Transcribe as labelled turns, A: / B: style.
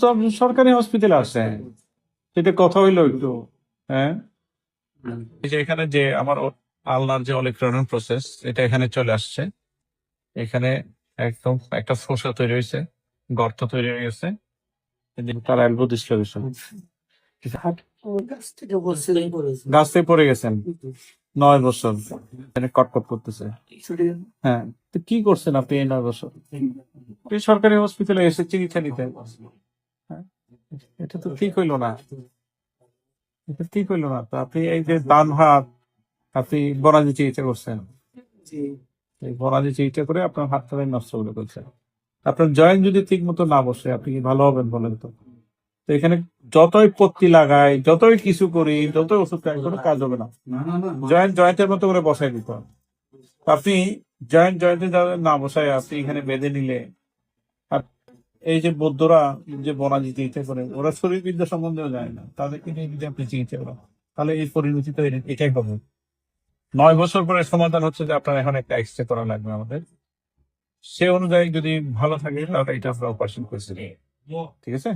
A: তো আপনি সরকারি হসপিটালে আসছেন, সেটা কথা হইলো একটু। হ্যাঁ, এই যে এখানে যে আমার আলনার যে অলিফ্রানোর প্রসেস, এটা এখানে চলে আসছে। এখানে একদম একটা ফোসা তৈরি হয়েছে, গর্ত তৈরি হয়ে গেছে। তার এলবো ডিসলোকেশন, গাছ থেকে পড়ে গেছেন 9 বছর, এখানে কটকট করতেছে। হ্যাঁ, তো কি করছেন আপনি এই 9 বছর? আপনি সরকারি হসপিটালে এসে চিকিৎসা নিতেন। হ্যাঁ, এটা তো ঠিক হইলো না, এটা ঠিক হইলো না। তো আপনি এই যে ডান হাত, আপনি বনাজি চিকিৎসা করছেন, এই বনাজি চিকিৎসা করে আপনার হাতটা নষ্ট করে ফেলছেন। আপনার জয়েন্ট যদি ঠিক মতো না বসে, আপনি কি ভালো হবেন বলেন তো? তো এখানে যতই পত্তি লাগাই, যতই কিছু করি, যতই ওষুধ খাই, কোনো কাজ হবে না। জয়েন্টের মতো করে বসাই দিতে হবে। আপনি জয়েন্টে যাদের না বসায় আপনি এখানে বেঁধে নিলে, আর এই যে বৌদ্ধরা যে বনাজি চিকিৎসা করে, ওরা শরীরবিদ্যা সম্বন্ধেও জানে না, তাদেরকে নিয়ে যদি আপনি চিকিৎসা করেন, তাহলে এই পরিণতি তো এটাই হবে। 9 বছর পরে সমাধান হচ্ছে যে আপনার এখন একটা এক্সরে করা লাগবে আমাদের। সে অনুযায়ী যদি ভালো থাকে, তাহলে এটা আমরা অপারেশন করছি। ঠিক আছে।